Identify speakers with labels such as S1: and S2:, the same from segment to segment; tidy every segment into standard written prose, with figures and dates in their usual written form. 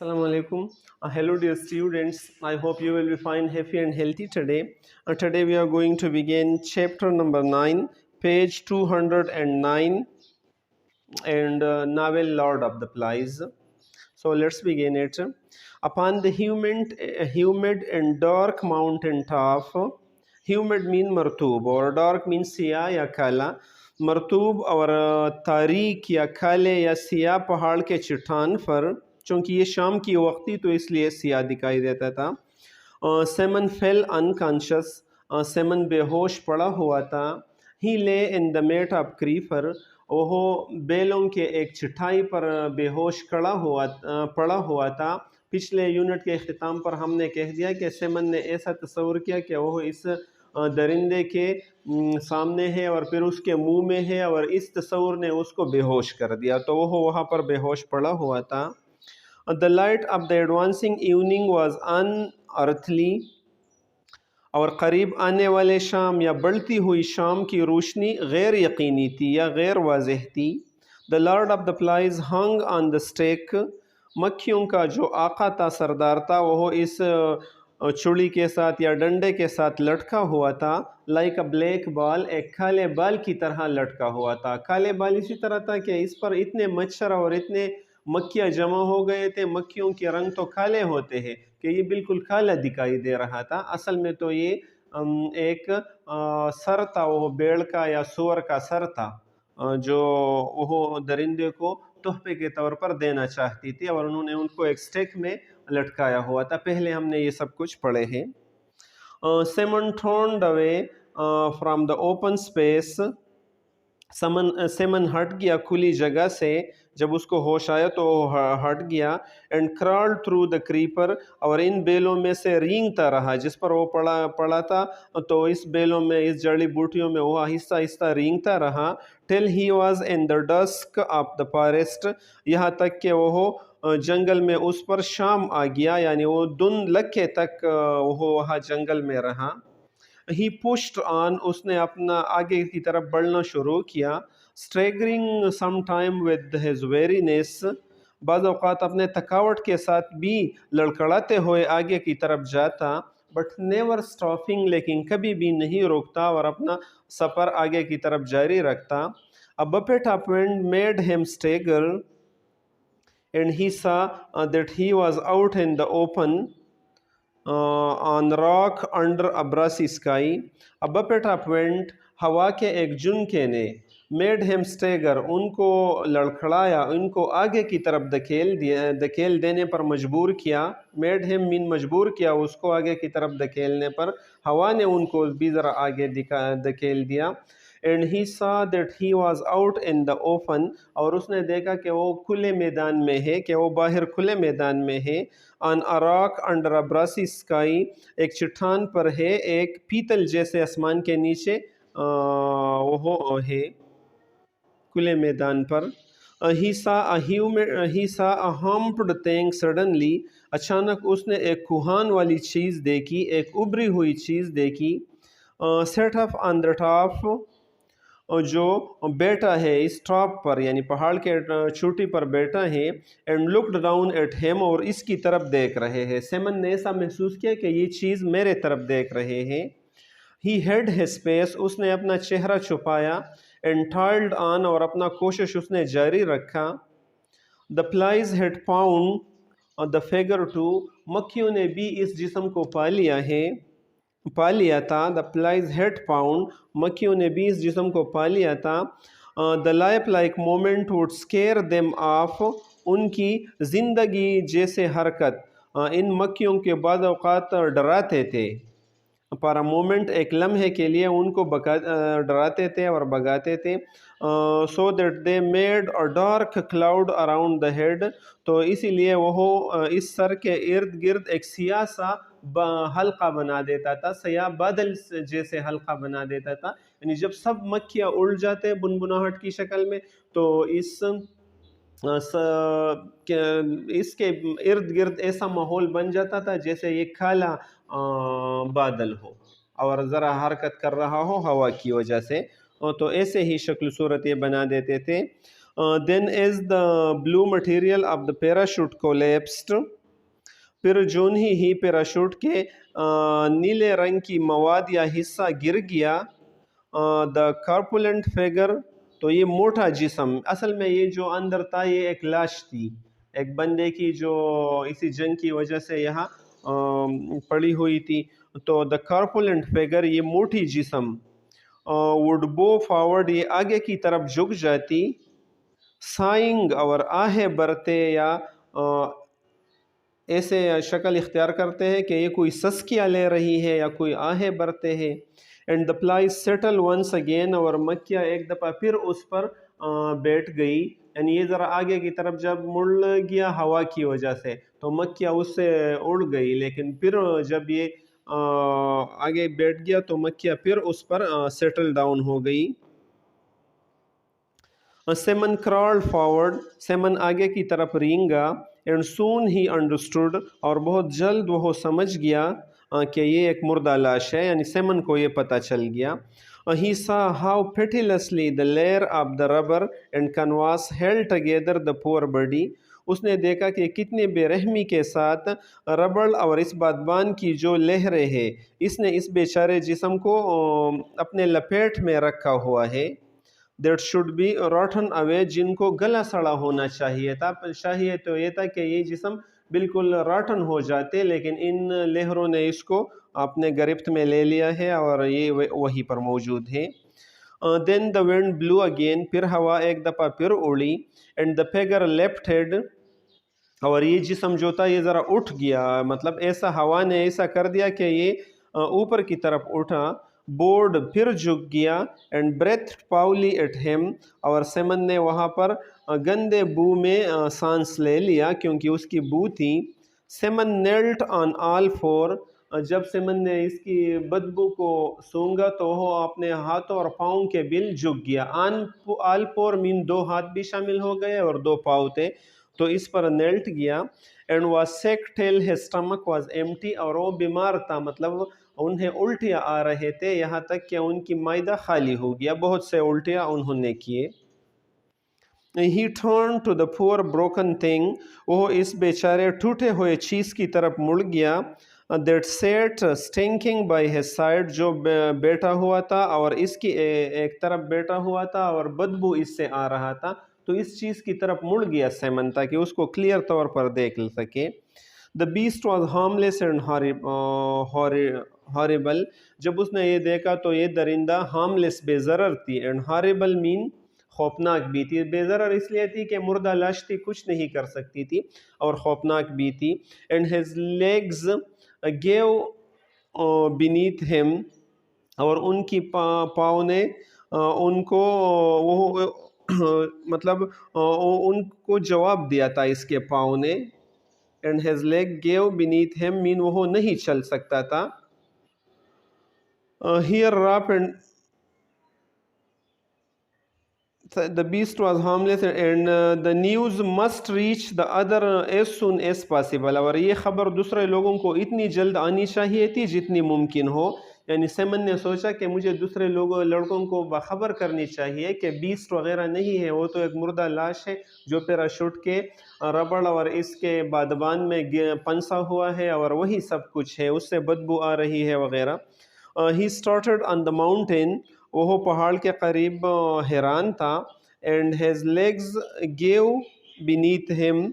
S1: Assalamu alaikum. Hello dear students. I hope you will be fine, happy and healthy today. Today we are going to begin chapter number 9, page 209 and novel Lord of the Flies. So let's begin it. Upon the humid and dark mountain top, humid mean مرطوب اور dark mean سیاہ یا کالا. مرطوب اور تاریک یا کالے یا سیاہ پہاڑ کے چٹان پر، چونکہ یہ شام کی وقتی تو اس لیے سیاہ دکھائی دیتا تھا. سیمن فیل انکانشس، سیمن بے ہوش پڑا ہوا تھا. ہی لے ان دا میٹ آف کریفر، وہ بیلوں کے ایک چٹائی پر بے ہوش پڑا ہوا تھا. پچھلے یونٹ کے اختتام پر ہم نے کہہ دیا کہ سیمن نے ایسا تصور کیا کہ وہ اس درندے کے سامنے ہے اور پھر اس کے منہ میں ہے، اور اس تصور نے اس کو بے ہوش کر دیا، تو وہ وہاں پر بے ہوش پڑا ہوا تھا. The light of the advancing evening was unearthly، اور قریب آنے والے شام یا بڑھتی ہوئی شام کی روشنی غیر یقینی تھی یا غیر واضح تھی. The Lord of the Flies hung on the stake، مکھیوں کا جو آقا تھا، سردار تھا، وہ اس چڑی کے ساتھ یا ڈنڈے کے ساتھ لٹکا ہوا تھا. لائک اے بلیک بال، ایک کالے بال کی طرح لٹکا ہوا تھا. کالے بال اسی طرح تھا کہ اس پر اتنے مچھر اور اتنے مکھیاں جمع ہو گئے تھے. مکھیوں کے رنگ تو کالے ہوتے ہیں کہ یہ بالکل کالا دکھائی دے رہا تھا. اصل میں تو یہ ایک سر تھا، وہ بیڑ کا یا سور کا سر تھا جو وہ درندے کو تحفے کے طور پر دینا چاہتی تھی، اور انہوں نے ان کو ایک سٹیک میں لٹکایا ہوا تھا. پہلے ہم نے یہ سب کچھ پڑھے ہیں. Simon turned away from the open space, Simon ہٹ گیا کھلی جگہ سے. جب اس کو ہوش آیا تو وہ ہٹ گیا. And crawl through the Crapper, اور ان بیلوں میں سے رینگتا رہا. جس پر وہ پڑا تھا تو اس بیلوں میں، اس جڑی بوٹیوں میں وہ آہستہ آہستہ رینگتا رہا. Till he was in the dusk of the forest, یہاں تک کہ وہ جنگل میں اس پر شام آ گیا، یعنی وہ دن لکھے تک وہ وہاں جنگل میں رہا. ہی پشڈ آن، اس نے اپنا آگے کی طرف بڑھنا شروع کیا. اسٹریگرنگ سم ٹائم ود ہز ویرینیس، بعض اوقات اپنے تھکاوٹ کے ساتھ بھی لڑکڑاتے ہوئے آگے کی طرف جاتا. بٹ نیور اسٹاپنگ، لیکن کبھی بھی نہیں روکتا اور اپنا سفر آگے کی طرف جاری رکھتا. A buffet of wind made him stagger and he saw that he was out in the open on rock under a brassy sky. A buffet of wind، ہوا کے ایک جھنکے نے، made him stagger، ان کو لڑکھڑایا، ان کو آگے کی طرف دھکیل دینے پر مجبور کیا. made him mean مجبور کیا اس کو آگے کی طرف دھکیلنے پر. ہوا نے ان کو بھی ذرا آگے دھکیل دیا. And he saw that he was out in the open، اور اس نے دیکھا کہ وہ کھلے میدان میں ہے، کہ وہ باہر کھلے میدان میں ہے. On a rock under a brassy sky، ایک چٹان پر ہے، ایک پیتل جیسے آسمان کے نیچے وہ ہے کھلے میدان پر. He saw a humped thing suddenly، اچانک اس نے ایک کوہان والی چیز دیکھی، ایک ابری ہوئی چیز دیکھی. Set up on the top، جو بیٹا ہے اس ٹاپ پر، یعنی پہاڑ کے چوٹی پر بیٹا ہے. And looked down at him, اور اس کی طرف دیکھ رہے ہیں. سیمن نے ایسا محسوس کیا کہ یہ چیز میرے طرف دیکھ رہے ہیں. ہی ہیڈ ہز فیس، اس نے اپنا چہرہ چھپایا. اینڈ ٹائلڈ آن، اور اپنا کوشش اس نے جاری رکھا. The flies had found the figure too, مکھیوں نے بھی اس جسم کو پا لیا تھا. دا فلائز ہیڈ فاؤنڈ، مکھیوں نے بھی اس جسم کو پا لیا تھا. The lifelike movement would scare them off, ان کی زندگی جیسے حرکت ان مکھیوں کے بعض اوقات ڈراتے تھے. پر مومنٹ، ایک لمحے کے لیے ان کو ڈراتے تھے اور بگاتے تھے. So that they made a dark cloud around the head, تو اسی لیے وہ اس سر کے ارد گرد ایک سیاہ سا حلقہ بنا دیتا تھا، سیاہ بادل جیسے حلقہ بنا دیتا تھا. یعنی جب سب مکھیاں اڑ جاتے بنبناہٹ کی شکل میں، تو اس کے ارد گرد ایسا ماحول بن جاتا تھا جیسے یہ کالا بادل ہو اور ذرا حرکت کر رہا ہو ہوا کی وجہ سے. تو ایسے ہی شکل صورت یہ بنا دیتے تھے. then as the blue material of the parachute collapsed, پھر جون ہی پیراشوٹ کے نیلے رنگ کی مواد یا حصہ گر گیا. دا کارپولنٹ فگر، تو یہ موٹا جسم، اصل میں یہ جو اندر تھا یہ ایک لاش تھی، ایک بندے کی جو اسی جنگ کی وجہ سے یہاں پڑی ہوئی تھی. تو دا کارپولنٹ فگر، یہ موٹی جسم، وڈ بو فارورڈ، یہ آگے کی طرف جھک جاتی. سائنگ، اور آہے برتے یا ایسے شکل اختیار کرتے ہیں کہ یہ کوئی سسکیاں لے رہی ہے یا کوئی آہے برتے ہیں. And the flies settled once again, اور مکیہ ایک دفعہ پھر اس پر بیٹھ گئی. یعنی یہ ذرا آگے کی طرف جب مڑ گیا ہوا کی وجہ سے تو مکیہ اس سے اڑ گئی، لیکن پھر جب یہ آگے بیٹھ گیا تو مکیہ پھر اس پر سیٹل ڈاؤن ہو گئی. سیمن کرال فارورڈ، سیمن آگے کی طرف رینگا. اینڈ سون ہی انڈرسٹوڈ، اور بہت جلد وہ سمجھ گیا کہ یہ ایک مردہ لاش ہے، یعنی سیمن کو یہ پتہ چل گیا. He saw how pitilessly the layer of the rubber and canvas held together the poor body. اس نے دیکھا کہ کتنے بے رحمی کے ساتھ ربڑ اور اس بادبان کی جو لہریں ہیں اس نے اس بیچارے جسم کو اپنے لپیٹ میں رکھا ہوا ہے. That should be rotten away، جن کو گلا سڑا ہونا چاہیے تھا. چاہیے تو یہ تھا کہ یہ جسم بالکل راٹن ہو جاتے، لیکن ان لہروں نے اس کو اپنے گرفت میں لے لیا ہے اور یہ وہی پر موجود ہے. Then the wind blew again، پھر ہوا ایک دفعہ پھر اڑی. And the figure lifted، اور یہ جسم جو تھا یہ ذرا اٹھ گیا، مطلب ایسا ہوا نے ایسا کر دیا کہ یہ اوپر کی طرف اٹھا. بورڈ، پھر جھک گیا. اینڈ بریتھ پاولی ایٹ ہیم، اور سیمن نے وہاں پر گندے بو میں سانس لے لیا کیونکہ اس کی بو تھی. سیمن نیلٹ آن آل فور، جب سیمن نے اس کی بدبو کو سونگا تو وہ اپنے ہاتھوں اور پاؤں کے بل جھک گیا. آل فور مین دو ہاتھ بھی شامل ہو گئے اور دو پاؤں تھے تو اس پر نیلٹ گیا. And was sick till his stomach was empty, اور وہ بیمار تھا، مطلب انہیں الٹیاں آ رہے تھے یہاں تک کہ ان کی معدہ خالی ہو گیا، بہت سے الٹیاں انہوں نے کیے. He turned to the poor broken thing، وہ اس بیچارے ٹوٹے ہوئے چیز کی طرف مڑ گیا. That sat stinking by his side، جو بیٹھا ہوا تھا اور اس کی ایک طرف بیٹھا ہوا تھا اور بدبو اس سے آ رہا تھا، تو اس چیز کی طرف مڑ گیا سیمن تاکہ اس کو کلیئر طور پر دیکھ سکے. The beast was harmless and horrible، جب اس نے یہ دیکھا تو یہ درندہ harmless، بے ضرر تھی. and horrible mean خوفناک بھی تھی. بے ضرر اس لیے تھی کہ مردہ لاش تھی، کچھ نہیں کر سکتی تھی، اور خوفناک بھی تھی. and his legs gave beneath him، اور ان کی پاؤں نے ان کو مطلب ان کو جواب دیا تھا اس کے پاؤں نے. and his leg gave beneath him mean وہ نہیں چل سکتا تھا. here rap and the beast was harmless and the news must reach the other as soon as possible، اور یہ خبر دوسرے لوگوں کو اتنی جلد آنی چاہیے تھی جتنی ممکن ہو. یعنی سیمن نے سوچا کہ مجھے دوسرے لڑکوں کو باخبر کرنی چاہیے کہ بیسٹ وغیرہ نہیں ہے، وہ تو ایک مردہ لاش ہے جو پیراشوٹ کے ربڑ اور اس کے بادبان میں پنسا ہوا ہے اور وہی سب کچھ ہے، اس سے بدبو آ رہی ہے وغیرہ. He started on the mountain، وہ پہاڑ کے قریب حیران تھا. and his legs gave beneath him،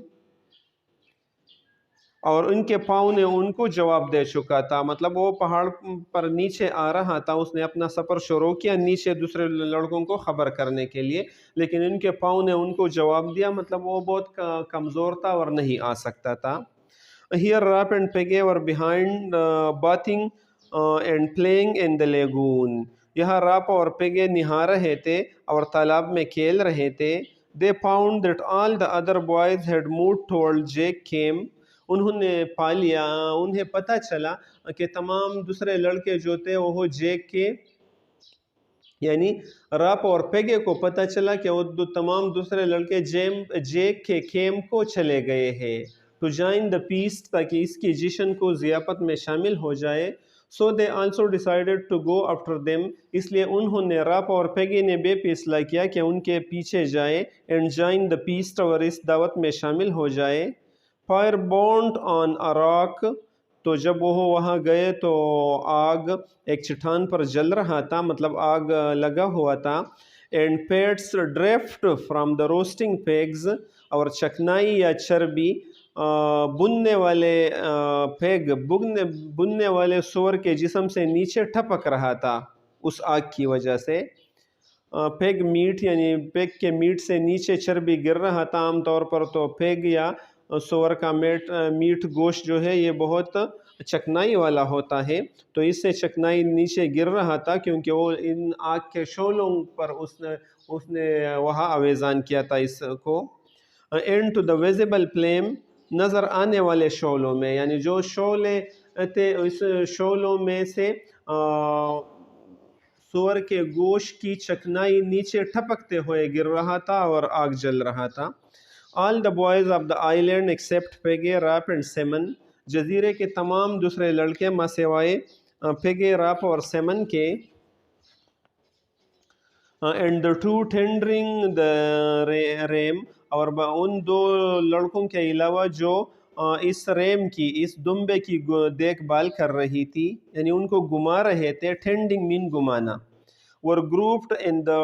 S1: اور ان کے پاؤں نے ان کو جواب دے چکا تھا، مطلب وہ پہاڑ پر نیچے آ رہا تھا، اس نے اپنا سفر شروع کیا نیچے دوسرے لڑکوں کو خبر کرنے کے لیے، لیکن ان کے پاؤں نے ان کو جواب دیا، مطلب وہ بہت کمزور تھا اور نہیں آ سکتا تھا. Here Rap and Peggy were behind bathing and playing in the lagoon، یہاں راپ اور پیگے نہا رہے تھے اور تالاب میں کھیل رہے تھے. They found that all the other boys had moved toward Jake came، انہوں نے پا لیا، انہیں پتہ چلا کہ تمام دوسرے لڑکے جو تھے وہ جیک کے، یعنی راپ اور پیگے کو پتہ چلا کہ وہ تمام دوسرے لڑکے جیک کے کیمپ کو چلے گئے ہیں. ٹو جوائن دا پیسٹ، تاکہ اس کی جشن کو ضیافت میں شامل ہو جائے. So they also decided to go after them. اس لیے انہوں نے راپ اور پیگی نے بے فیصلہ کیا کہ ان کے پیچھے جائے and join the feast اور اس دعوت میں شامل ہو جائے. Fire burnt on a rock. تو جب وہ وہاں گئے تو آگ ایک چٹان پر جل رہا تھا، مطلب آگ لگا ہوا تھا. And fats drift from the roasting pigs. اور چکنائی یا چربی بننے والے پیگ بننے والے سور کے جسم سے نیچے ٹپک رہا تھا اس آگ کی وجہ سے. پیگ میٹ یعنی پیگ کے میٹ سے نیچے چربی گر رہا تھا. عام طور پر تو پیگ یا سور کا میٹ گوشت جو ہے یہ بہت چکنائی والا ہوتا ہے، تو اس سے چکنائی نیچے گر رہا تھا کیونکہ وہ ان آگ کے شعلوں پر اس نے وہاں آویزان کیا تھا اس کو. And to the visible flame, نظر آنے والے شعلوں میں، یعنی جو شعلے تھے اس شعلوں میں سے سور کے گوشت کی چکنائی نیچے ٹپکتے ہوئے گر رہا تھا اور آگ جل رہا تھا. All the boys of the island except Peggy, Rap and Simon. جزیرے کے تمام دوسرے لڑکے ماں سوائے پیگے، راپ اور سیمن کے. And the two tendering the ram. اور ان دو لڑکوں کے علاوہ جو اس ریم کی، اس دمبے کی دیکھ بھال کر رہی تھی، یعنی ان کو گما رہے تھے. ٹینڈنگ مین گمانا. were grouped in the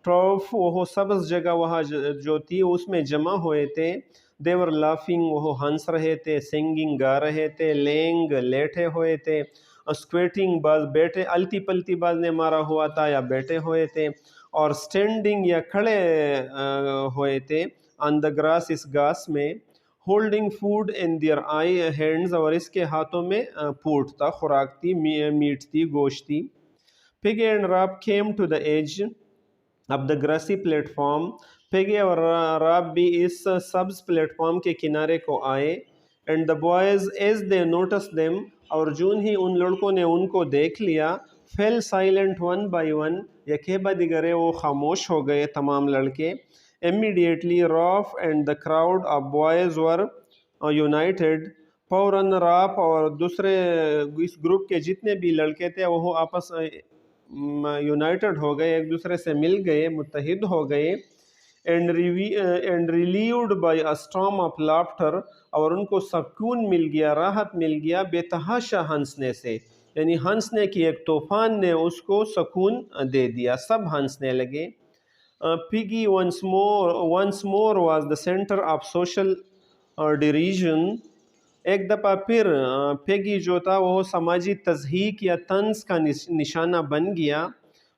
S1: turf. وہ سبز جگہ وہاں جو تھی اس میں جمع ہوئے تھے. they were laughing. وہ ہنس رہے تھے. singing گا رہے تھے. laying لیٹے ہوئے تھے. squatting بعض بیٹھے، الٹی پلٹی بعض نے مارا ہوا تھا یا بیٹھے ہوئے تھے. اور standing یا کھڑے ہوئے تھے. on the grass اس گھاس میں. holding food in their hands. اور اس کے ہاتھوں میں فوڈ تھا، خوراک تھی، میٹ تھی، گوشت تھی. Peggy and Rap came to the edge of the grassy platform. Peggy اور Rap بھی اس سبز پلیٹ فارم کے کنارے کو آئے. And the boys as they noticed them. اور جون ہی ان لڑکوں نے ان کو دیکھ لیا. fell silent one by one. یکے بعد دیگرے وہ خاموش ہو گئے تمام لڑکے. Immediately Rap and the crowd of boys were united. فوراً راپ اور دوسرے اس گروپ کے جتنے بھی لڑکے تھے وہ آپس یونائٹڈ ہو گئے، ایک دوسرے سے مل گئے، متحد ہو گئے. And ریلیوڈ by a storm of laughter. اور ان کو سکون مل گیا، راحت مل گیا بے تحاشا ہنسنے سے، یعنی ہنسنے کی ایک طوفان نے اس کو سکون دے دیا، سب ہنسنے لگے. Piggy once more was the center of social derision. ایک دفعہ پھر پیگی جو تھا وہ سماجی تضحیک یا طنز کا نشانہ بن گیا.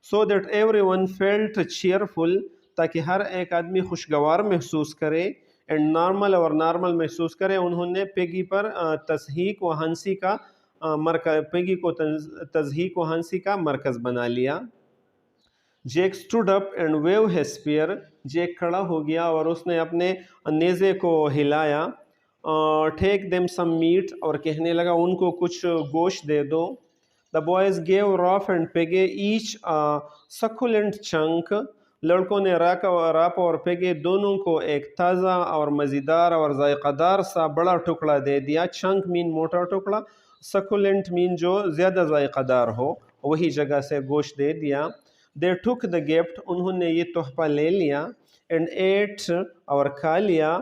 S1: so that everyone felt cheerful. تاکہ ہر ایک آدمی خوشگوار محسوس کرے. and نارمل اور نارمل محسوس کرے. انہوں نے پیگی پر تضحیک و ہنسی کا پیگی کو تضحیک و ہنسی کا مرکز بنا لیا. Jack stood up and waved his spear. Jack کھڑا ہو گیا اور اس نے اپنے نیزے کو ہلایا. Take them some meat. اور کہنے لگا ان کو کچھ گوشت دے دو. The boys gave Ralph and Piggy each succulent chunk. لڑکوں نے راپ اور پیگے دونوں کو ایک تازہ اور مزیدار اور ذائقہ دار سا بڑا ٹکڑا دے دیا. چنک مین موٹا ٹکڑا، سکولنٹ مین جو زیادہ ذائقہ دار ہو، وہی جگہ سے گوشت دے دیا. دے ٹک دا گفٹ. انہوں نے یہ تحفہ لے لیا. اینڈ ایٹ اور کھا لیا.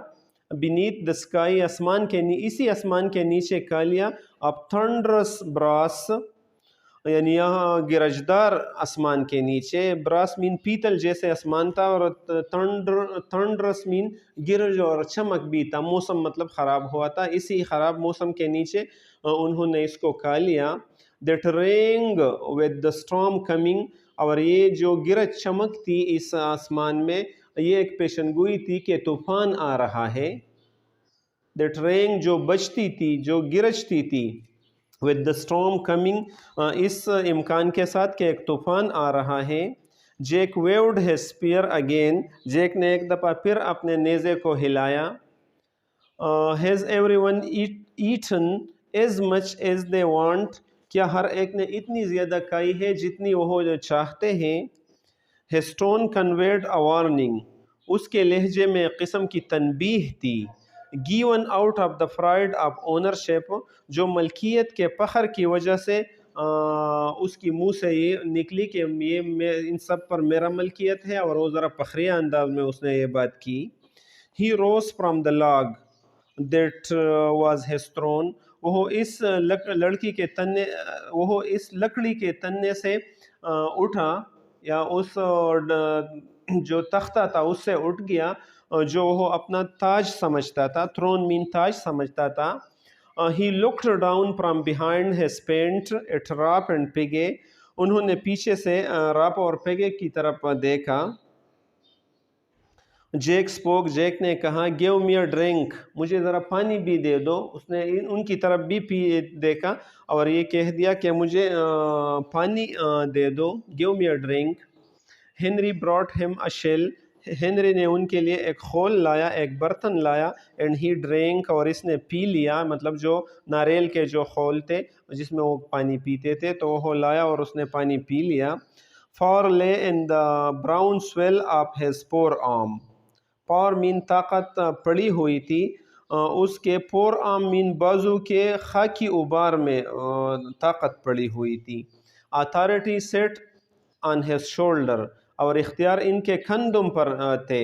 S1: beneath the sky اسی آسمان کے نیچے کھا لیا. اب thunderous brass یعنی یہاں گرجدار آسمان کے نیچے. براس مین پیتل جیسے آسمان تھا اور thunderous مین گرج اور چمک بھی تھا. موسم مطلب خراب ہوا تھا، اسی خراب موسم کے نیچے انہوں نے اس کو کھا لیا. that rang with the storm coming. اور یہ جو گرج چمک تھی اس آسمان میں، یہ ایک پیشن گوئی تھی کہ طوفان آ رہا ہے. that rang جو بجتی تھی، جو گرجتی تھی. with the storm coming اس امکان کے ساتھ کہ ایک طوفان آ رہا ہے. Jack waved his spear again. Jack نے ایک دفعہ پھر اپنے نیزے کو ہلایا. has everyone eaten as much as they want. کیا ہر ایک نے اتنی زیادہ کھائی ہے جتنی وہ چاہتے ہیں. his tone conveyed a warning. اس کے لہجے میں قسم کی تنبیہ تھی. given out of the pride of ownership. جو ملکیت کے فخر کی وجہ سے اس کی منہ سے یہ نکلی کہ یہ ان سب پر میرا ملکیت ہے، اور وہ ذرا فخریہ انداز میں اس نے یہ بات کی. He rose from the log that was his throne. وہ اس لکڑی کے تنے سے اٹھا، یا اس جو تختہ تھا اس سے اٹھ گیا جو وہ اپنا تاج سمجھتا تھا. تھرون مین تاج سمجھتا تھا. He looked down from behind his paint at Rap and Peggy. انہوں نے پیچھے سے راپ اور پیگے کی طرف دیکھا. جیک اسپوک، جیک نے کہا گیو می اے ڈرنک، مجھے ذرا پانی بھی دے دو. اس نے ان کی طرف بھی دیکھا اور یہ کہہ دیا کہ مجھے پانی دے دو. Give me a drink. Henry brought him a shell, Henry نے ان کے لیے ایک خول لایا، ایک برتن لایا. اینڈ ہی ڈرنک، اور اس نے پی لیا، مطلب جو ناریل کے جو خول تھے جس میں وہ پانی پیتے تھے تو وہ لایا اور اس نے پانی پی لیا. فار لے ان دا براؤن سویل آف ہز پور آرم. پور مین طاقت پڑی ہوئی تھی اس کے، پور آرم مین بازو کے خاکی ابار میں طاقت پڑی ہوئی تھی. Authority sat on his shoulder, اور اختیار ان کے کندھوں پر تھے.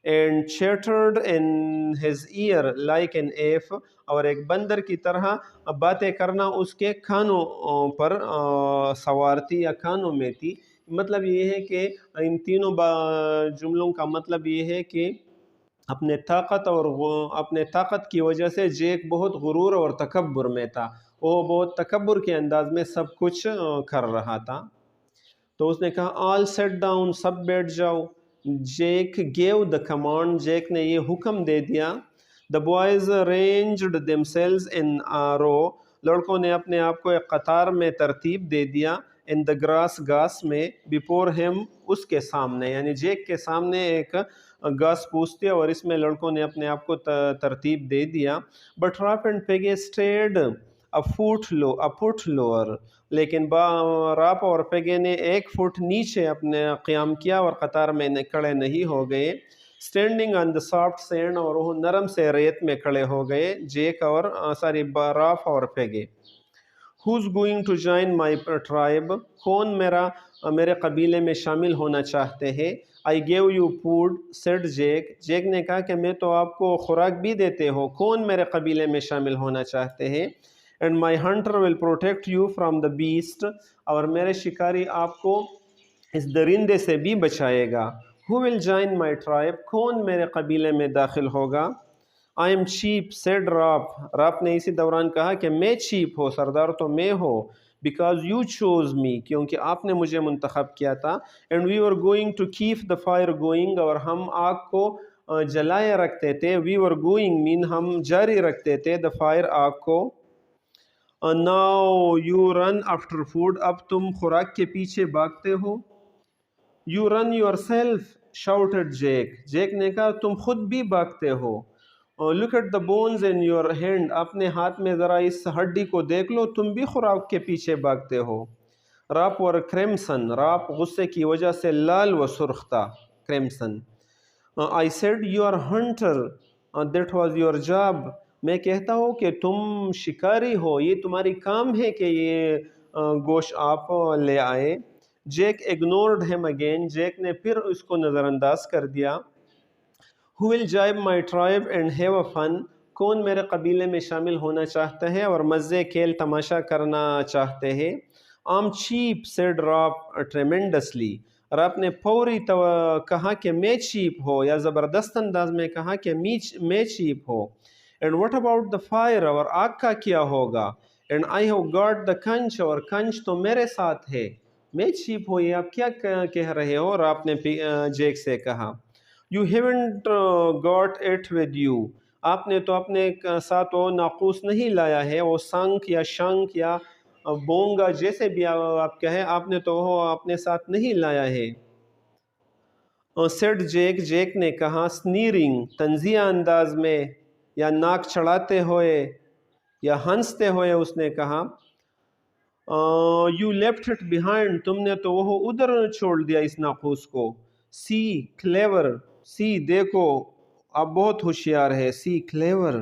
S1: And chattered in his ear like an ape, اور ایک بندر کی طرح باتیں کرنا اس کے کانوں پر سوار تھی یا کانوں میں تھی. مطلب یہ ہے کہ ان تینوں جملوں کا مطلب یہ ہے کہ اپنے طاقت کی وجہ سے جیک بہت غرور اور تکبر میں تھا. وہ بہت تکبر کے انداز میں سب کچھ کر رہا تھا. تو اس نے کہا آل سیٹ ڈاؤن، سب بیٹھ جاؤ. Jack give the command, Jack نے یہ حکم دے دیا. The boys arranged themselves in a row، لڑکوں نے اپنے آپ کو ایک قطار میں ترتیب دے دیا. ان دا گراس، گھاس میں. بفور ہم، اس کے سامنے، یعنی جیک کے سامنے ایک گھاس پوچھ تھی اور اس میں لڑکوں نے اپنے آپ کو ترتیب دے دیا. But Ralph and Piggy stayed a foot lower، لیکن راپ اور پیگے نے 1 فٹ نیچے اپنے قیام کیا اور قطار میں کھڑے نہیں ہو گئے. Standing on the soft send, اور وہ نرم سے ریت میں کھڑے ہو گئے. جیک اور راپ اور پیگے. Who's going to join my tribe؟ کون میرے قبیلے میں شامل ہونا چاہتے ہیں؟ I gave you food said Jake، Jack نے کہا کہ میں تو آپ کو خوراک بھی دیتے ہو، کون میرے قبیلے میں شامل ہونا چاہتے ہیں؟ And my hunter will protect you from the beast، اور میرے شکاری آپ کو اس درندے سے بھی بچائے گا. Who will join my tribe؟ کون میرے قبیلے میں داخل ہوگا؟ I am chief said rap, Ralph نے اسی دوران کہا کہ میں چیف ہوں، سردار تو میں ہوں. Because you chose me، کیونکہ آپ نے مجھے منتخب کیا تھا. And we were going to keep the fire going، اور ہم آگ کو جلائے رکھتے تھے. We were going mean ہم جاری رکھتے تھے the fire، آگ کو. Now you run after food، اب تم خوراک کے پیچھے بھاگتے ہو. You run yourself shouted Jake، Jack نے کہا تم خود بھی بھاگتے ہو. Look at the bones in your hand، اپنے ہاتھ میں ذرا اس ہڈی کو دیکھ لو، تم بھی خوراک کے پیچھے بھاگتے ہو. راپ اور کریمسن، راپ غصے کی وجہ سے لال و سرخ تھا. کریمسن. I said you are hunter، that was your job، میں کہتا ہوں کہ تم شکاری ہو، یہ تمہاری کام ہے کہ یہ گوشت آپ لے آئے. Jack ignored him again، Jack نے پھر اس کو نظر انداز کر دیا. Who will join my tribe and have a fun؟ کون میرے قبیلے میں شامل ہونا چاہتا ہے اور مزے کھیل تماشا کرنا چاہتے ہیں؟ I'm cheap said rap tremendously، rap نے فوری کہا کہ میں چیپ ہو، یا زبردست انداز میں کہا کہ میں cheap who. And what about the fire؟ اور آگ کا کیا ہوگا؟ And I have got the conch، اور کنچ تو میرے ساتھ ہے. میں چیپ ہو، یہ آپ کیا کہہ رہے ہو؟ راپ نے جیک سے کہا. You haven't got it with you، آپ نے تو اپنے ساتھ وہ ناقوس نہیں لایا ہے، وہ سنک یا شنک یا بونگا جیسے بھی آپ کہیں، آپ نے تو وہ اپنے ساتھ نہیں لایا ہے. سیڈ جیک، جیک نے کہا سنیرنگ طنزیہ انداز میں یا ناک چڑھاتے ہوئے یا ہنستے ہوئے اس نے کہا. You left it behind، تم نے تو وہ ادھر چھوڑ دیا اس ناقوس کو. See clever، سی دیکھو آپ بہت ہوشیار ہے. سی clever.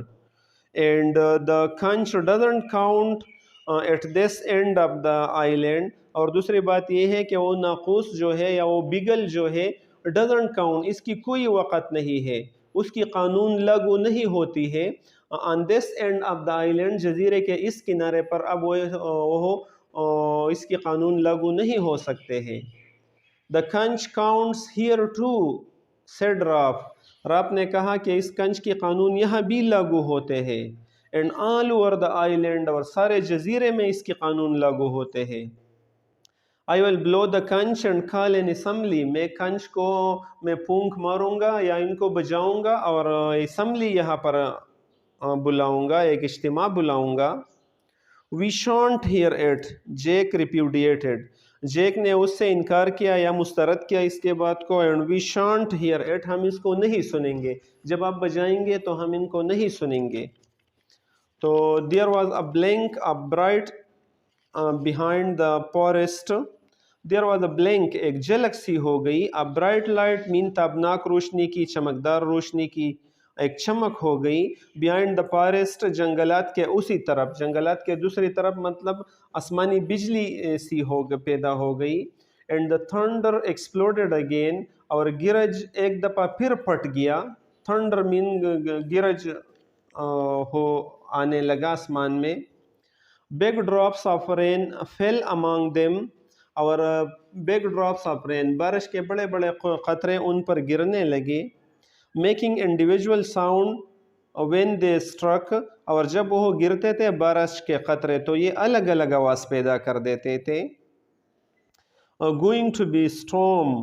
S1: And the conch doesn't count، at this end of the آئی لینڈ. اور دوسری بات یہ ہے کہ وہ ناقوس جو ہے یا وہ بگل جو ہے ڈزنٹ کاؤنٹ، اس کی کوئی وقت نہیں ہے، اس کی قانون لاگو نہیں ہوتی ہے. On this end of the I land, جزیرے کے اس کنارے پر اب وہ اس کی قانون لاگو نہیں ہو سکتے ہیں. The conch counts here too said Ralph. Ralph نے کہا کہ اس کنچ کے قانون یہاں بھی لاگو ہوتے ہیں. اینڈ آل اوور دا آئی لینڈ، اور سارے جزیرے میں اس کے قانون لاگو ہوتے ہیں. آئی ول بلو دا کنچ اینڈ کال این اسمبلی. میں کنچ کو میں پھونک ماروں گا یا ان کو بجاؤں گا اور اسمبلی یہاں پر بلاؤں گا، ایک اجتماع بلاؤں گا. وی شانٹ ہیئر اٹ، جیک ریپیوڈیٹڈ. جیک نے اس سے انکار کیا یا مسترد کیا اس کے بات کو. اینڈ وی شانٹ ہیئر اٹ، ہم اس کو نہیں سنیں گے، جب آپ بجائیں گے تو ہم ان کو نہیں سنیں گے. تو there was a blink a bright behind the forest. There was a blink، ایک جھلک سی ہو گئی. A bright light mean تابناک روشنی کی، چمکدار روشنی کی ایک چمک ہو گئی. behind the forest، جنگلات کے اسی طرف، جنگلات کے دوسری طرف مطلب آسمانی بجلی سی پیدا ہو گئی. and the thunder exploded again، اور گرج ایک دفعہ پھر پھٹ گیا. thunder mean گرج ہو آنے لگا آسمان میں. big drops of rain fell among them، اور big drops of rain، بارش کے بڑے بڑے قطرے ان پر گرنے لگے. making individual sound when they struck، اور جب وہ گرتے تھے بارش کے قطرے تو یہ الگ الگ آواز پیدا کر دیتے تھے. going to be storm،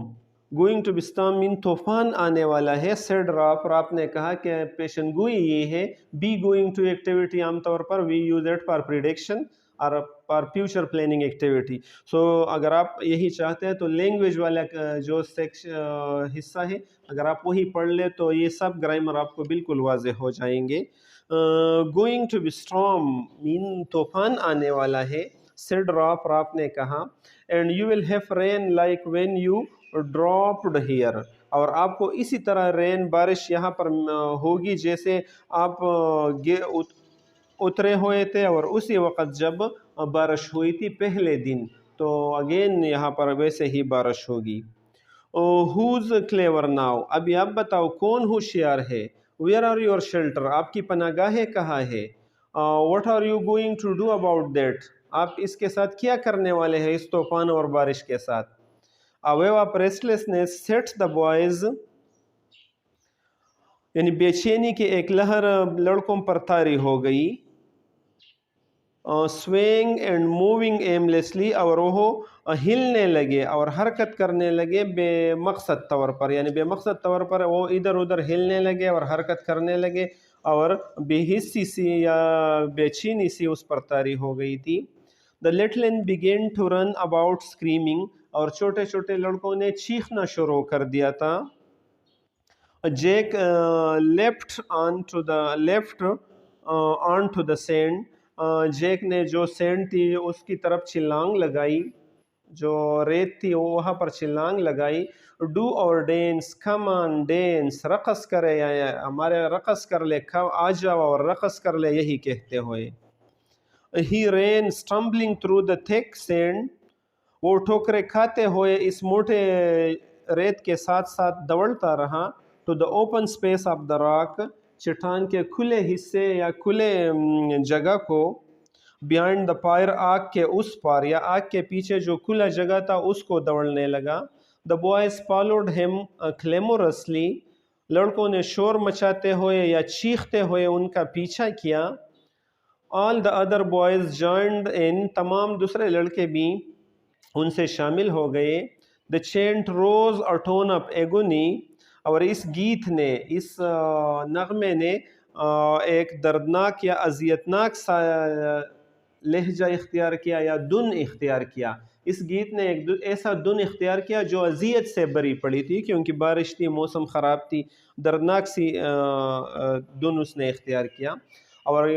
S1: going to be storm مین طوفان آنے والا ہے. سیڈ راپ، راپ نے کہا کہ پیشن گوئی یہ ہے. بی گوئنگ ٹو ایکٹیویٹی عام طور پر we use it for prediction اور for future planning activity. So اگر آپ یہی چاہتے ہیں تو لینگویج والا جو حصہ ہے اگر آپ وہی پڑھ لیں تو یہ سب گرامر آپ کو بالکل واضح ہو جائیں گے. گوئنگ ٹو بی اسٹارم مین طوفان آنے والا ہے. سیڈ راپ، راپ نے کہا. And you will have rain like when you dropped here, اور آپ کو اسی طرح رین بارش یہاں پر ہوگی جیسے آپ اترے ہوئے تھے اور اسی وقت جب بارش ہوئی تھی پہلے دن، تو اگین یہاں پر ویسے ہی بارش ہوگی. ہوز کلیور ناؤ، ابھی آپ بتاؤ کون ہوشیار ہے. ویئر آر یور شیلٹر، آپ کی پناہ گاہیں کہاں ہے. What are you going to do about that, آپ اس کے ساتھ کیا کرنے والے ہیں اس طوفان اور بارش کے ساتھ. A wave of restlessness set the boys، یعنی بے چینی کی ایک لہر لڑکوں پر طاری ہو گئی. swaying and moving aimlessly، اور وہ ہلنے لگے اور حرکت کرنے لگے بے مقصد طور پر، یعنی بے مقصد طور پر وہ ادھر ادھر ہلنے لگے اور حرکت کرنے لگے اور بے حسی سی یا بے چینی سی اس پر طاری ہو گئی تھی. The little one began to run about screaming، اور چھوٹے چھوٹے لڑکوں نے چیخنا شروع کر دیا تھا. Jack left on to the sand, Jack نے جو سینڈ تھی اس کی طرف چھلانگ لگائی، جو ریت تھی وہاں پر چھلانگ لگائی. ڈو اور ڈینس، کم آن ڈینس، رقص کرے یا ہمارے رقص کر لے، آ جاؤ اور رقص کر لے، یہی کہتے ہوئے. He ran stumbling through the thick sand، وہ ٹھوکرے کھاتے ہوئے اس موٹے ریت کے ساتھ ساتھ دوڑتا رہا. to the open space of the rock، چٹان کے کھلے حصے یا کھلے جگہ کو. behind the fire، آگ کے اس پار یا آگ کے پیچھے جو کھلا جگہ تھا اس کو دوڑنے لگا. the boys followed him clamorously، لڑکوں نے شور مچاتے ہوئے یا چیختے ہوئے ان کا پیچھا کیا. all the other boys joined in، تمام دوسرے لڑکے بھی ان سے شامل ہو گئے. the chant rose a tone of agony، اور اس گیت نے، اس نغمے نے ایک دردناک یا اذیتناک سا لہجہ اختیار کیا یا دن اختیار کیا. اس گیت نے ایک ایسا دن اختیار کیا جو اذیت سے بری پڑی تھی، کیونکہ بارش تھی، موسم خراب تھی، دردناک سی دن اس نے اختیار کیا. اور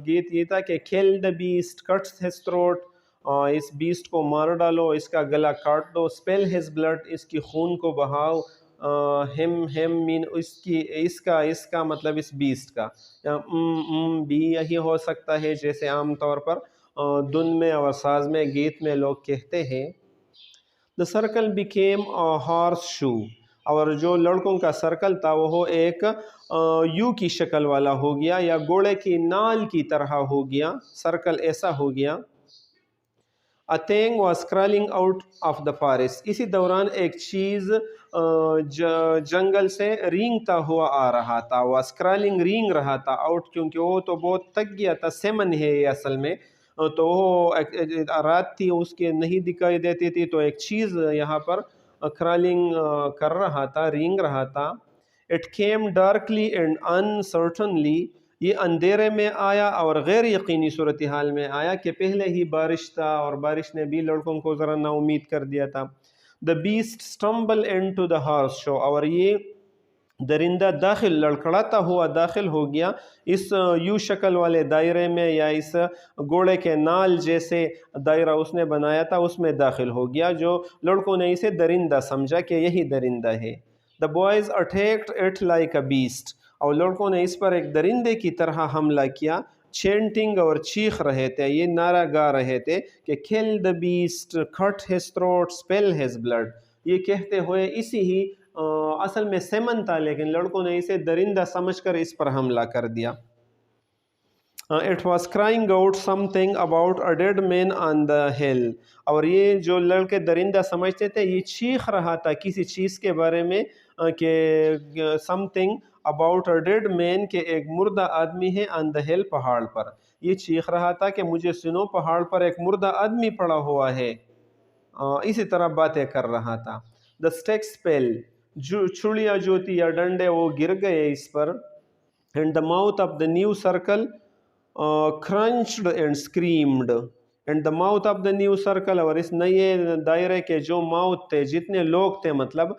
S1: گیت یہ تھا کہ kill the beast، cut his throat، us best کو مار ڈالو، اس کا گلا کاٹ دو. spill his blood، اس کی خون کو بہاؤ. him مین اس کا مطلب اس بیسٹ کا، بھی یہی ہو سکتا ہے جیسے عام طور پر. دن میں اور ساز میں گیت میں لوگ کہتے ہیں. دا سرکل بیکیم ہارس شو، اور جو لڑکوں کا سرکل تھا وہ ایک یو کی شکل والا ہو گیا یا گھوڑے کی نال کی طرح ہو گیا، سرکل ایسا ہو گیا. A thing was crawling out of the forest. اسی دوران ایک چیز جنگل سے رینگتا ہوا آ رہا تھا. was crawling رینگ رہا تھا out، کیونکہ وہ تو بہت تک گیا تھا. سیمن ہے یہ اصل میں، تو وہ رات تھی اس کے نہیں دکھائی دیتی تھی، تو ایک چیز یہاں پر کرالنگ کر رہا تھا، رینگ رہا تھا. It came darkly and uncertainly. یہ اندھیرے میں آیا اور غیر یقینی صورتحال میں آیا کہ پہلے ہی بارش تھا اور بارش نے بھی لڑکوں کو ذرا نا امید کر دیا تھا. The beast stumbled into the horse show، اور یہ درندہ داخل لڑکڑاتا ہوا داخل ہو گیا اس یو شکل والے دائرے میں، یا اس گھوڑے کے نال جیسے دائرہ اس نے بنایا تھا اس میں داخل ہو گیا، جو لڑکوں نے اسے درندہ سمجھا کہ یہی درندہ ہے. The boys attacked it like a beast، اور لڑکوں نے اس پر ایک درندے کی طرح حملہ کیا. چینٹنگ اور چیخ رہے تھے، یہ نعرہ گا رہے تھے کہ kill the beast, cut his throat, spill his blood. یہ کہتے ہوئے اسی ہی اصل میں سیمن تھا، لیکن لڑکوں نے اسے درندہ سمجھ کر اس پر حملہ کر دیا. It was crying out something about a dead man on the hill، اور یہ جو لڑکے درندہ سمجھتے تھے یہ چیخ رہا تھا کسی چیز کے بارے میں کہ something about a dead man، کہ ایک مردہ آدمی ہے on the hill، پہاڑ پر. یہ چیخ رہا تھا کہ مجھے سنو، پہاڑ پر ایک مردہ آدمی پڑا ہوا ہے. اسی طرح باتیں کر رہا تھا. The sticks fell، جو چھڑیاں جو تھی یا ڈنڈے وہ گر گئے اس پر. And the mouth of the new circle crunched and screamed. And the mouth of the new circle، اور اس نئے دائرے کے جو ماؤتھ تھے، جتنے لوگ تھے مطلب،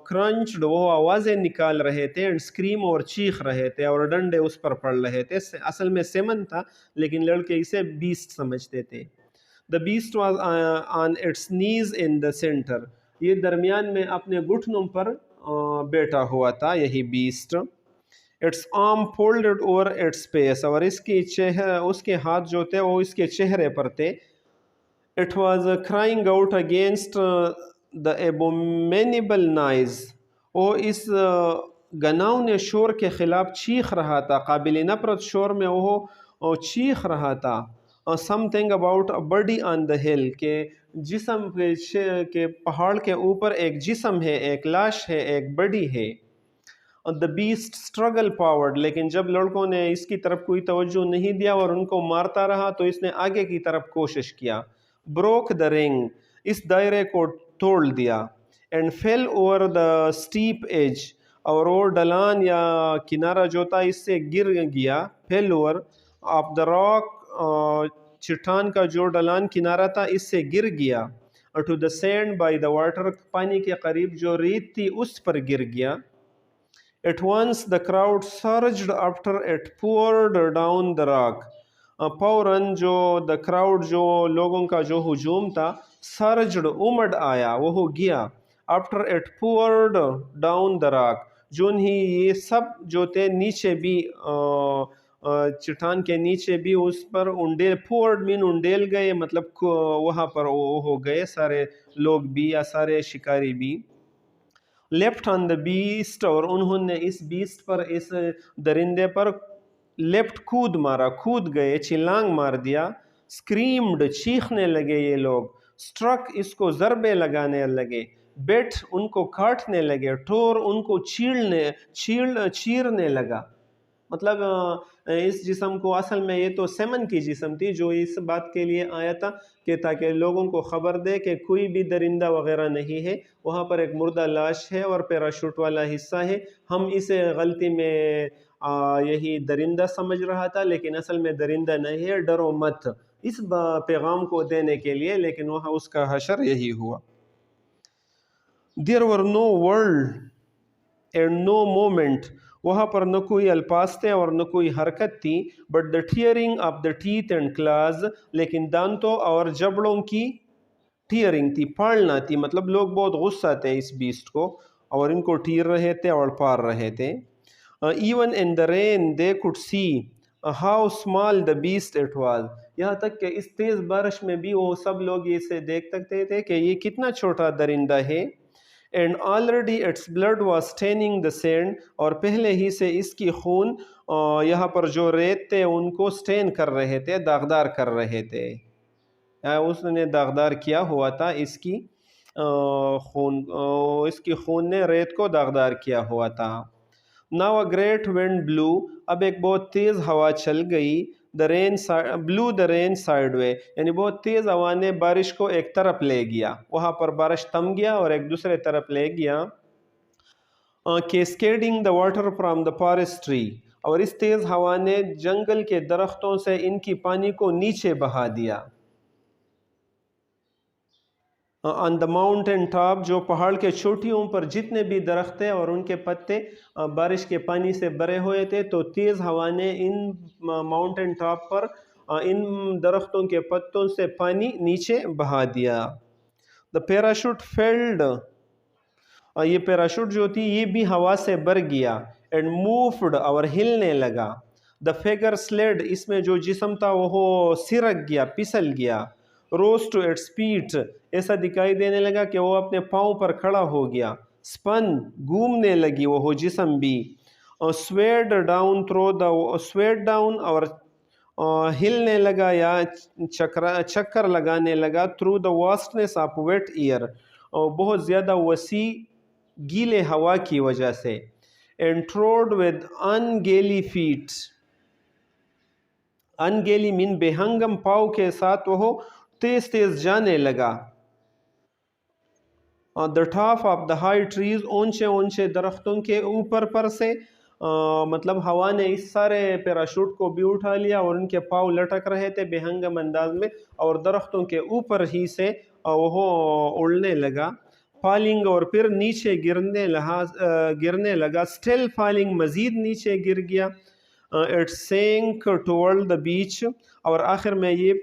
S1: crunched وہ آوازیں نکال رہے تھے، and scream اور چیخ رہے تھے، اور ڈنڈے اس پر پڑ رہے تھے. اصل میں سیمن تھا لیکن لڑکے اسے بیسٹ سمجھتے تھے. The beast was on its knees in the center، یہ درمیان میں اپنے گھٹنوں پر بیٹھا ہوا تھا یہی best. Its arm folded over its face، اور اس کے ہاتھ جو تھے وہ اس کے چہرے پر تھے. It was crying out against the abominable noise، وہ اس گناؤنے شور کے خلاف چیخ رہا تھا، قابل نفرت شور میں وہ چیخ رہا تھا. Something about a body on the hill، کہ جسم کے پہاڑ کے اوپر ایک جسم ہے، ایک لاش ہے، ایک بڈی ہے. The beast struggle forward، لیکن جب لڑکوں نے اس کی طرف کوئی توجہ نہیں دیا اور ان کو مارتا رہا تو اس نے آگے کی طرف کوشش کیا. Broke the ring، اس دائرے کو توڑ دیا. And fell over the steep edge، اور وہ ڈلان یا کنارہ جو تھا اس سے گر گیا. Fell over of the rock، چٹان کا جو ڈلان کنارہ تھا اس سے گر گیا. To the sand by the water، پانی کے قریب جو ریت تھی اس پر گر گیا. At once the crowd surged after it poured down the rock، فوراً جو the crowd جو لوگوں کا جو ہجوم تھا، surged امڑ آیا، وہ گیا. after it poured down the rock، جون ہی یہ سب جو تھے نیچے بھی چٹان کے نیچے بھی اس پر انڈیل، poured مین انڈیل گئے، مطلب وہاں پر وہ ہو گئے سارے لوگ بھی یا سارے شکاری بھی. لیفٹ آن دا بیسٹ، اور انہوں نے اس بیسٹ پر، اس درندے پر لیفٹ کود مارا، کود گئے، چھلانگ مار دیا. اسکریمڈ چیخنے لگے یہ لوگ. اسٹرک اس کو ضربے لگانے لگے. بیٹ ان کو کاٹنے لگے. ٹور ان کو چیرنے لگا. مطلب اس جسم کو، اصل میں یہ تو سیمن کی جسم تھی جو اس بات کے لیے آیا تھا کہ تاکہ لوگوں کو خبر دے کہ کوئی بھی درندہ وغیرہ نہیں ہے، وہاں پر ایک مردہ لاش ہے اور پیراشوٹ والا حصہ ہے. ہم اسے غلطی میں یہی درندہ سمجھ رہا تھا لیکن اصل میں درندہ نہیں ہے، ڈرو مت، اس پیغام کو دینے کے لیے. لیکن وہاں اس کا حشر یہی ہوا. There were no word and no movement، وہاں پر نہ کوئی الفاظ تھے اور نہ کوئی حرکت تھی. But the tearing of the teeth and claws، لیکن دانتوں اور جبڑوں کی ٹیئرنگ تھی، پھاڑنا تھی. مطلب لوگ بہت غصہ تھے اس بیسٹ کو اور ان کو ٹیر رہے تھے اور پار رہے تھے. Even in the rain they could see، how small the best it was. یہاں تک کہ اس تیز بارش میں بھی وہ سب لوگ اسے دیکھ سکتے تھے کہ یہ کتنا چھوٹا درندہ ہے. And already its blood was staining the sand, اور پہلے ہی سے اس کی خون یہاں پر جو ریت تھے ان کو اسٹین کر رہے تھے, داغدار کر رہے تھے. اس نے داغدار کیا ہوا تھا, اس کی خون نے ریت کو داغدار کیا ہوا تھا. Now a great wind blew, اب ایک بہت تیز ہوا چل گئی. blew the rain sideway, یعنی بہت تیز ہوا نے بارش کو ایک طرف لے گیا, وہاں پر بارش تھم گیا اور ایک دوسرے طرف لے گیا. cascading the water from the forest tree, اور اس تیز ہوا نے جنگل کے درختوں سے ان کی پانی کو نیچے بہا دیا. on the mountain top, جو پہاڑ کے چوٹیوں پر جتنے بھی درخت تھے اور ان کے پتے بارش کے پانی سے بھرے ہوئے تھے, تو تیز ہوا نے ان ماؤنٹین ٹاپ پر ان درختوں کے پتوں سے پانی نیچے بہا دیا. the parachute filled, یہ پیراشوٹ جو تھی یہ بھی ہوا سے بھر گیا. and moved, اور ہلنے لگا. the figure slid, اس میں جو جسم تھا وہ سرک گیا, پسل گیا. rose to its feet, ایسا دکھائی دینے لگا کہ وہ اپنے پاؤں پر کھڑا ہو گیا. spun, گھومنے لگی وہ جسم بھی. swayed down through the swayed down, اور ہلنے لگا یا چکر لگانے لگا. through the vastness of wet air, بہت زیادہ وسیع گیلے ہوا کی وجہ سے. and trod with ungainly feet, ungainly mean بے ہنگم پاؤں کے ساتھ وہ تیز تیز جانے لگا. the top of the high trees, اونچے اونچے درختوں کے اوپر پر سے, مطلب ہوا نے اس سارے پیراشوٹ کو بھی اٹھا لیا اور ان کے پاؤں لٹک رہے تھے بے ہنگم انداز میں, اور درختوں کے اوپر ہی سے وہ اڑنے لگا. falling, اور پھر نیچے گرنے لگا. still falling, مزید نیچے گر گیا. it sank toward the beach, اور آخر میں یہ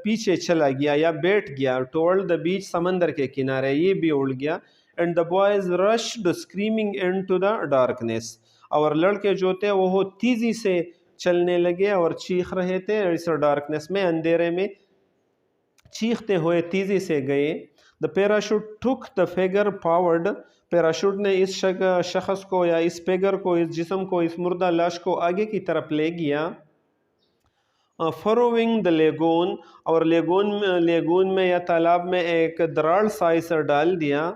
S1: پیچھے چلا گیا یا بیٹھ گیا. toward the beach, سمندر کے کنارے, یہ بھی اڑ گیا. and the boys rushed screaming into the darkness, اور لڑکے جو تھے وہ تیزی سے چلنے لگے اور چیخ رہے تھے اس ڈارکنیس میں, اندھیرے میں چیختے ہوئے تیزی سے گئے. the parachute took the figure forward, parachute نے اس شخص کو یا اس فگر کو, اس جسم کو, اس مردہ لاش کو آگے کی طرف لے گیا. furrowing the lagoon, اور لیگون میں یا تالاب میں ایک دراڑ سائز ڈال دیا.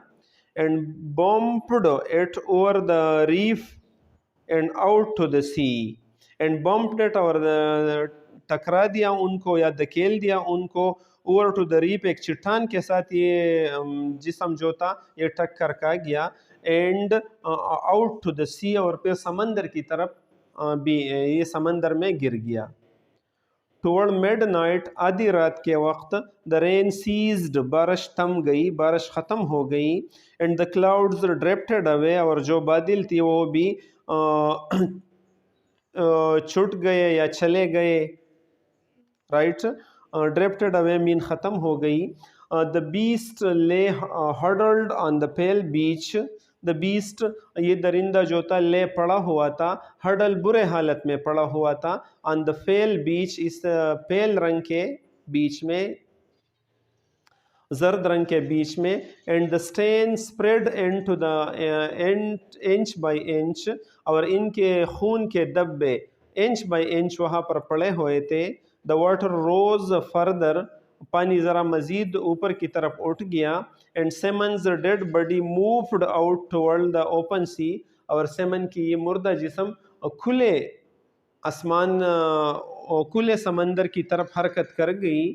S1: and bumped it over the reef and out to the sea, and bumped it, اور ٹکرا دیا ان کو یا دھکیل دیا ان کو, over to the reef, ایک چٹان کے ساتھ یہ جسم جو تھا یہ ٹکر کا گیا. and out to the sea, اور پھر سمندر کی طرف بھی یہ سمندر میں گر گیا. toward midnight, آدھی رات کے وقت, the rain ceased, بارش تھم گئی, بارش ختم ہو گئی. and the clouds drifted away, اور جو بادل تھی وہ بھی چھٹ گئے یا چلے گئے. right, drifted away mean ختم ہو گئی. the beast lay huddled on the pale beach, the beast, یہ درندہ جو تھا, لے پڑا ہوا تھا, ہڈل برے حالت میں پڑا ہوا تھا, on the pale beach, اس پیل رنگ کے بیچ میں, زرد رنگ کے بیچ میں. and the stain spread into the inch by inch, اور ان کے خون کے دبے inch by inch وہاں پر پڑے ہوئے تھے. the water rose further, پانی ذرا مزید اوپر کی طرف اٹھ گیا. and Simon's dead body moved out toward the open sea, اور سیمن کی یہ مردہ جسم کھلے سمندر کی طرف حرکت کر گئی.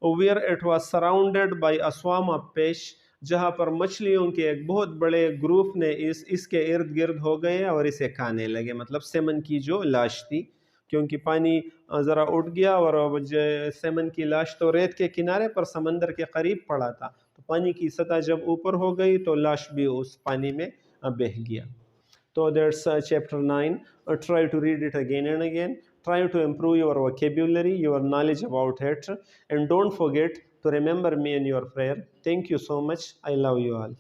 S1: where it was surrounded by a swarm of fish, جہاں پر مچھلیوں کے ایک بہت بڑے گروپ نے اس کے ارد گرد ہو گئے اور اسے کھانے لگے. مطلب سیمن کی جو لاش تھی, کیونکہ پانی ذرا اٹھ گیا اور سیمن کی لاش تو ریت کے کنارے پر سمندر کے قریب پڑا تھا, تو پانی کی سطح جب اوپر ہو گئی تو لاش بھی اس پانی میں بہہ گیا. تو that's chapter 9. Try to read it again and again. Try to improve your vocabulary, your knowledge about it, and don't forget to remember me in your prayer. Thank you so much. I love you all.